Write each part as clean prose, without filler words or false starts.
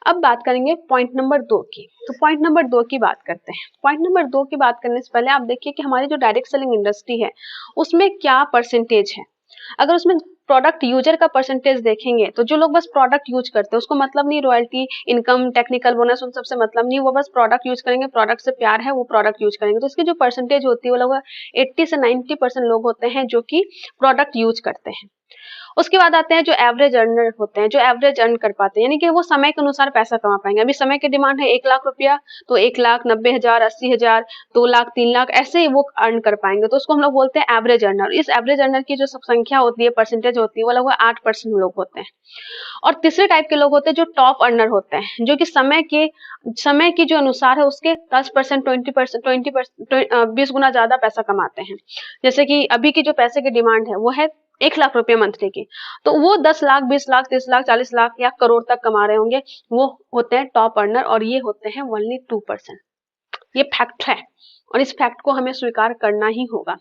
अब बात करेंगे पॉइंट नंबर 2 की। तो पॉइंट नंबर 2 की बात करते हैं। पॉइंट नंबर 2 की बात करने से पहले आप देखिए कि हमारी जो डायरेक्ट सेलिंग इंडस्ट्री है उसमें क्या परसेंटेज है। अगर उसमें प्रोडक्ट यूजर का परसेंटेज देखेंगे तो जो लोग बस प्रोडक्ट यूज करते हैं उसको मतलब नहीं, रॉयल्टी इनकम टेक्निकल बोनस उन सबसे मतलब नहीं, वो बस प्रोडक्ट यूज करेंगे, प्रोडक्ट से प्यार है वो प्रोडक्ट यूज करेंगे। तो इसकी जो परसेंटेज होती है वो लगभग 80 से 90% लोग होते हैं जो कि प्रोडक्ट यूज करते हैं। उसके बाद आते हैं जो एवरेज अर्नर होते हैं, जो एवरेज अर्न कर पाते हैं, यानी कि वो समय के अनुसार पैसा कमा पाएंगे। अभी समय की डिमांड है 1 लाख रुपया, तो 1,90,000, 80,000, 2 लाख, 3 लाख ऐसे ही वो अर्न कर पाएंगे। तो उसको हम लोग बोलते हैं एवरेज अर्नर। इस एवरेज अर्नर की जो सब संख्या होती है, परसेंटेज होती है, वो लगभग 8% लोग होते हैं। और तीसरे टाइप के लोग होते हैं जो टॉप अर्नर होते हैं, जो कि समय की जो अनुसार है उसके 10%, 20%, 20 गुना ज्यादा पैसा कमाते हैं। जैसे कि अभी की जो पैसे की डिमांड है वो है 1 लाख रुपए मंथली की, तो वो 10 लाख, 20 लाख, 30 लाख, 40 लाख या करोड़ तक कमा रहे होंगे। वो होते हैं टॉप अर्नर और ये होते हैं ओनली 2%। ये फैक्ट है और इस फैक्ट को हमें स्वीकार करना ही होगा।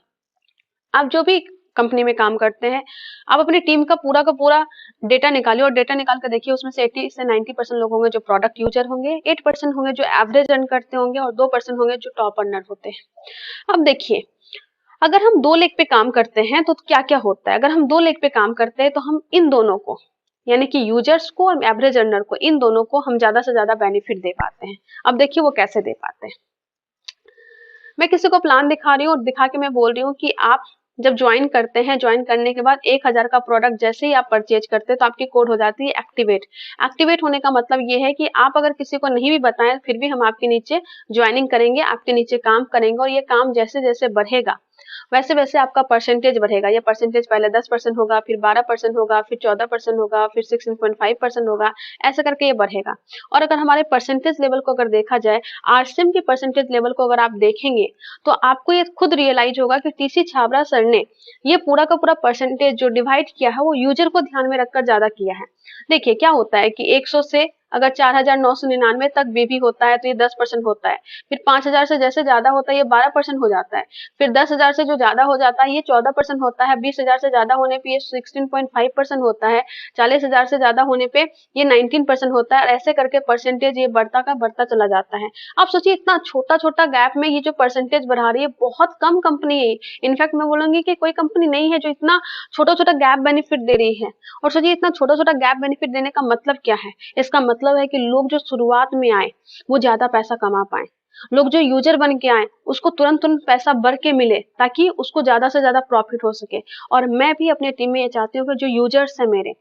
आप जो भी कंपनी में काम करते हैं, आप अपनी टीम का पूरा डेटा निकालिए और डेटा निकाल कर देखिए, उसमें से 80 से 90% लोग होंगे जो प्रोडक्ट यूजर होंगे, 8% होंगे जो एवरेज अर्न करते होंगे और 2% होंगे जो टॉप अर्नर होते हैं। अब देखिए, अगर हम 2 लेग पे काम करते हैं तो क्या क्या होता है। अगर हम 2 लेग पे काम करते हैं तो हम इन दोनों को, यानी कि यूजर्स को और एवरेज अर्नर को, इन दोनों को हम ज्यादा से ज्यादा बेनिफिट दे पाते हैं। अब देखिए वो कैसे दे पाते हैं। मैं किसी को प्लान दिखा रही हूँ और दिखा के मैं बोल रही हूँ कि आप जब ज्वाइन करते हैं, ज्वाइन करने के बाद 1,000 का प्रोडक्ट जैसे ही आप परचेज करते हैं तो आपकी कोड हो जाती है एक्टिवेट। एक्टिवेट होने का मतलब ये है कि आप अगर किसी को नहीं भी बताएं फिर भी हम आपके नीचे ज्वाइनिंग करेंगे, आपके नीचे काम करेंगे और ये काम जैसे जैसे बढ़ेगा वैसे वैसे आपका परसेंटेज बढ़ेगा। ये परसेंटेज पहले 10% होगा, फिर 12% होगा, फिर 14% होगा, फिर 16.5% होगा, ऐसे करके ये बढ़ेगा। और अगर हमारे परसेंटेज लेवल को अगर देखा जाए, आरसीएम के परसेंटेज लेवल को अगर आप देखेंगे तो आपको ये खुद रियलाइज होगा कि टीसी छाबड़ा सर ने ये पूरा का पूरा परसेंटेज जो डिवाइड किया है वो यूजर को ध्यान में रखकर ज्यादा किया है। देखिए क्या होता है कि 100 से अगर 4,999 तक बीबी होता है तो ये 10% होता है, फिर 5,000 से जैसे ज्यादा होता है ये 12% हो जाता है, फिर 10,000 से जो ज्यादा हो जाता है ये 14% होता है, 20,000 से ज्यादा होने पे ये 16.5% होता है, 40,000 से ज्यादा होने पे ये 19% होता है। ऐसे करके परसेंटेज ये बढ़ता का बढ़ता चला जाता है। आप सोचिए इतना छोटा छोटा गैप में ये जो परसेंटेज बढ़ा रही है, बहुत कम कंपनी है। इनफैक्ट मैं बोलूंगी कि कोई कंपनी नहीं है जो इतना छोटा छोटा गैप बेनिफिट दे रही है। और सोचिए इतना छोटा छोटा गैप बेनिफिट देने का मतलब क्या है। इसका मतलब है कि लोग जो शुरुआत में आए वो ज्यादा पैसा कमा पाए, लोग जो यूजर बन के आए उसको तुरंत तुरंत पैसा बढ़ के मिले ताकि उसको ज्यादा से ज्यादा प्रॉफिट हो सके। और मैं भी अपने टीम में ये चाहती हूँ कि जो यूजर्स है मेरे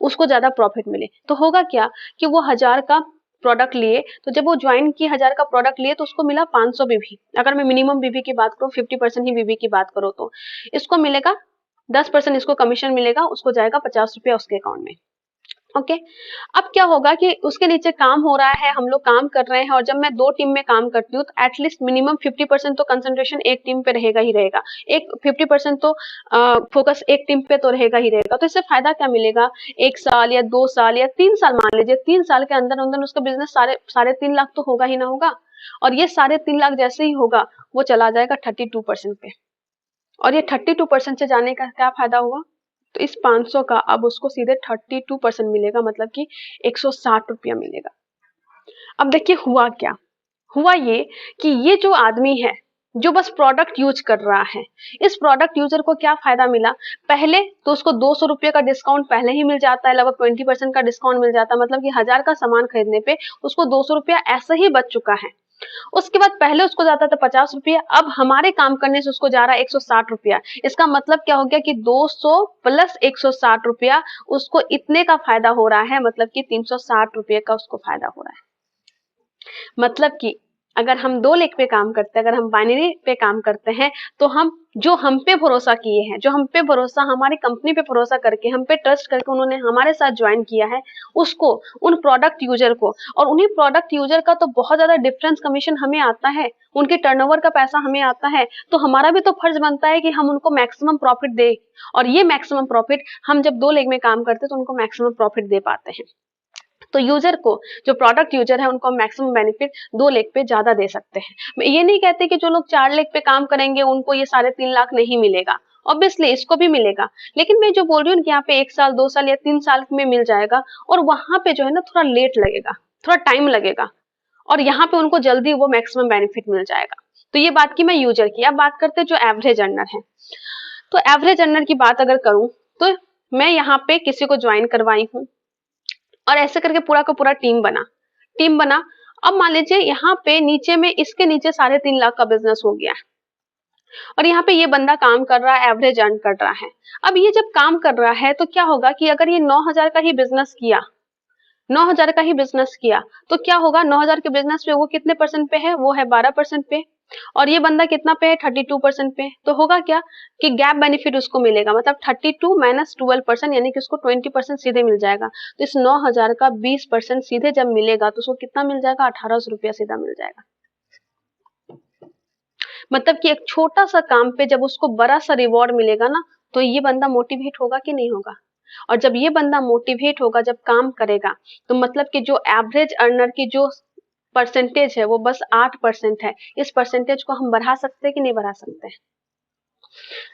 उसको ज्यादा प्रॉफिट मिले। तो होगा क्या कि वो 1,000 का प्रोडक्ट लिए, तो जब वो ज्वाइन किए 1,000 का प्रोडक्ट लिए तो उसको मिला 500 बीबी। अगर मैं मिनिमम बीबी की बात करूँ, 50% ही बीबी की बात करो तो इसको मिलेगा 10% इसको कमीशन मिलेगा, उसको जाएगा 50 रुपया उसके अकाउंट में। ओके अब क्या होगा कि उसके नीचे काम हो रहा है, हम लोग काम कर रहे हैं और जब मैं 2 टीम में काम करती हूँ तो एटलीस्ट मिनिमम 50% तो कंसंट्रेशन एक टीम पे रहेगा ही रहेगा, एक 50% तो फोकस एक टीम पे तो रहेगा ही रहेगा। तो इससे फायदा क्या मिलेगा, 1 साल या 2 साल या 3 साल, मान लीजिए 3 साल के अंदर अंदर उसका बिजनेस साढ़े 3 लाख तो होगा ही ना होगा। और ये 3.5 लाख जैसे ही होगा वो चला जाएगा 32% पे। और ये 32% से जाने का क्या फायदा हुआ, तो इस 500 का अब उसको सीधे 32% मिलेगा, मतलब कि 160 रुपया मिलेगा। अब देखिए हुआ क्या, हुआ ये कि ये जो आदमी है जो बस प्रोडक्ट यूज कर रहा है, इस प्रोडक्ट यूजर को क्या फायदा मिला, पहले तो उसको 200 रुपये का डिस्काउंट पहले ही मिल जाता है, लगभग 20% का डिस्काउंट मिल जाता है, मतलब कि 1,000 का सामान खरीदने पे उसको 200 रुपया ऐसे ही बच चुका है। उसके बाद पहले उसको जाता था 50 रुपया, अब हमारे काम करने से उसको जा रहा है 160 रुपया। इसका मतलब क्या हो गया कि 200 प्लस 160 रुपया उसको इतने का फायदा हो रहा है, मतलब कि 360 रुपये का उसको फायदा हो रहा है। मतलब कि अगर हम 2 लेग पे काम करते हैं, अगर हम बाइनरी पे काम करते हैं तो हम पे भरोसा किए हैं, जो हम पे भरोसा, हमारी कंपनी पे भरोसा करके, हम पे ट्रस्ट करके उन्होंने हमारे साथ ज्वाइन किया है, उसको, उन प्रोडक्ट यूजर को, और उन्हीं प्रोडक्ट यूजर का तो बहुत ज्यादा डिफरेंस कमीशन हमें आता है, उनके टर्नओवर का पैसा हमें आता है, तो हमारा भी तो फर्ज बनता है कि हम उनको मैक्सिमम प्रॉफिट दे। और ये मैक्सिमम प्रॉफिट हम जब 2 लेग में काम करते हैं तो उनको मैक्सिमम प्रॉफिट दे पाते हैं। तो यूजर को, जो प्रोडक्ट यूजर है उनको मैक्सिमम बेनिफिट 2 लेग पे ज्यादा दे सकते हैं। मैं ये नहीं कहते कि जो लोग 4 लेग पे काम करेंगे उनको ये 3.5 लाख नहीं मिलेगा, ऑब्वियसली इसको भी मिलेगा, लेकिन मैं जो बोल रही हूँ कि यहाँ पे 1 साल 2 साल या 3 साल में मिल जाएगा, और वहां पे जो है ना थोड़ा लेट लगेगा, थोड़ा टाइम लगेगा, और यहाँ पे उनको जल्दी वो मैक्सिमम बेनिफिट मिल जाएगा। तो ये बात की मैं यूजर की। अब बात करते हैं जो एवरेज अर्नर है। तो एवरेज अर्नर की बात अगर करूं तो मैं यहाँ पे किसी को ज्वाइन करवाई हूँ, और ऐसे करके पूरा का पूरा टीम बना। अब मान लीजिए यहाँ पे नीचे में इसके नीचे 3.5 लाख का बिजनेस हो गया, और यहाँ पे ये बंदा काम कर रहा है, एवरेज अर्न कर रहा है। अब ये जब काम कर रहा है तो क्या होगा कि अगर ये 9,000 का ही बिजनेस किया, 9,000 का ही बिजनेस किया, तो क्या होगा, 9,000 के बिजनेस पे वो कितने परसेंट पे है, वो है 12% पे, और ये बंदा कितना पे है, 32% पे। तो होगा क्या कि गैप बेनिफिट उसको मिलेगा, मतलब 32 माइनस 12%, यानी कि उसको 20% सीधे मिल जाएगा। तो इस 9,000 का 20% सीधे जब मिलेगा तो उसको कितना मिल जाएगा, 1,800 रुपया सीधा मिल जाएगा। मतलब कि एक छोटा सा काम पे जब उसको बड़ा सा रिवॉर्ड मिलेगा ना, तो ये बंदा मोटिवेट होगा कि नहीं होगा। और जब ये बंदा मोटिवेट होगा, जब काम करेगा, तो मतलब कि जो एवरेज अर्नर की जो परसेंटेज है वो बस 8% है। इस परसेंटेज को हम बढ़ा सकते हैं कि नहीं बढ़ा सकते हैं।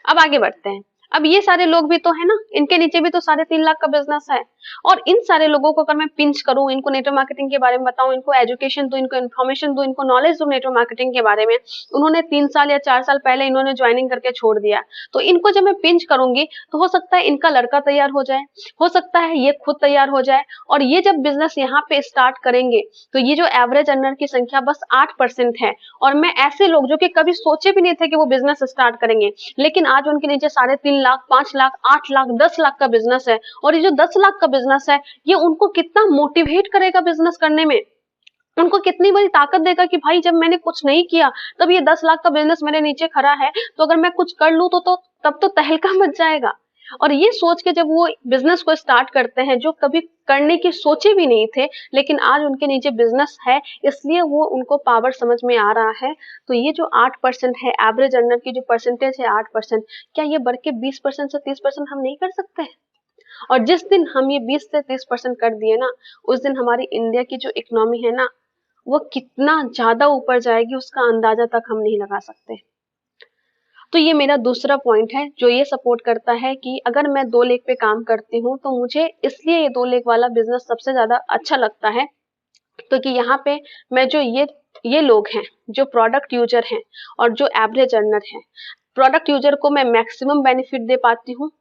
अब आगे बढ़ते हैं। अब ये सारे लोग भी तो है ना, इनके नीचे भी तो 3.5 लाख का बिजनेस है, और इन सारे लोगों को अगर मैं पिंच करूं, इनको नेटवर्क मार्केटिंग के बारे में बताऊं, इनको एजुकेशन दूं, इनको इन्फॉर्मेशन दूं, इनको नॉलेज दूं नेटवर्क मार्केटिंग के बारे में, उन्होंने 3 साल या 4 साल पहले इन्होंने ज्वाइनिंग करके छोड़ दिया, तो इनको जब मैं पिंच करूंगी तो हो सकता है इनका लड़का तैयार हो जाए, हो सकता है ये खुद तैयार हो जाए, और ये जब बिजनेस यहाँ पे स्टार्ट करेंगे तो ये जो एवरेज अर्नर की संख्या बस 8% है। और मैं ऐसे लोग जो कि कभी सोचे भी नहीं थे कि वो बिजनेस स्टार्ट करेंगे, लेकिन आज उनके नीचे 3.5 लाख, 5 लाख, 8 लाख, 10 लाख का बिजनेस है, और ये जो 10 लाख का बिजनेस है ये उनको कितना मोटिवेट करेगा बिजनेस करने में, उनको कितनी बड़ी ताकत देगा कि भाई जब मैंने कुछ नहीं किया तब ये 10 लाख का बिजनेस मेरे नीचे खड़ा है, तो अगर मैं कुछ कर लूं तो तब तो तहलका मच जाएगा। और ये सोच के जब वो बिजनेस को स्टार्ट करते हैं, जो कभी करने की सोचे भी नहीं थे, लेकिन आज उनके नीचे बिजनेस है, इसलिए वो उनको पावर समझ में आ रहा है। तो ये जो 8% है, एवरेज अर्नर की जो परसेंटेज है 8%, क्या ये बढ़ के 20% से 30% हम नहीं कर सकते हैं? और जिस दिन हम ये 20 से 30% कर दिए ना, उस दिन हमारी इंडिया की जो इकोनॉमी है ना, वो कितना ज्यादा ऊपर जाएगी उसका अंदाजा तक हम नहीं लगा सकते। तो ये मेरा दूसरा पॉइंट है जो ये सपोर्ट करता है कि अगर मैं 2 लेग पे काम करती हूँ तो मुझे इसलिए ये 2 लेग वाला बिजनेस सबसे ज्यादा अच्छा लगता है, क्योंकि यहाँ पे मैं जो ये लोग हैं जो प्रोडक्ट यूजर हैं और जो एवरेज अर्नर हैं, प्रोडक्ट यूजर को मैं मैक्सिमम बेनिफिट दे पाती हूँ,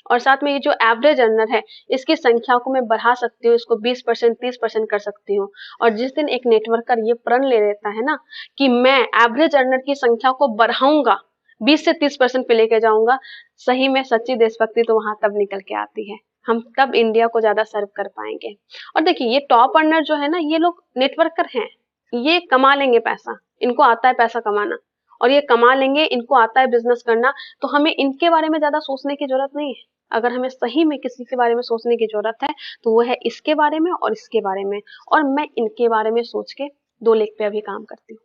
और साथ में ये जो एवरेज अर्नर है इसकी संख्या को मैं बढ़ा सकती हूँ, इसको 20% 30% कर सकती हूँ। और जिस दिन एक नेटवर्कर ये प्रण ले लेता है ना कि मैं एवरेज अर्नर की संख्या को बढ़ाऊंगा, 20 से 30% पे लेके जाऊंगा, सही में सच्ची देशभक्ति तो वहां तब निकल के आती है, हम तब इंडिया को ज्यादा सर्व कर पाएंगे। और देखिए ये टॉप अर्नर जो है ना, ये लोग नेटवर्कर हैं, ये कमा लेंगे पैसा, इनको आता है पैसा कमाना, और ये कमा लेंगे, इनको आता है बिजनेस करना, तो हमें इनके बारे में ज्यादा सोचने की जरूरत नहीं है। अगर हमें सही में किसी के बारे में सोचने की जरूरत है तो वो है इसके बारे में और इसके बारे में, और मैं इनके बारे में सोच के 2 लेग पे अभी काम करती हूँ।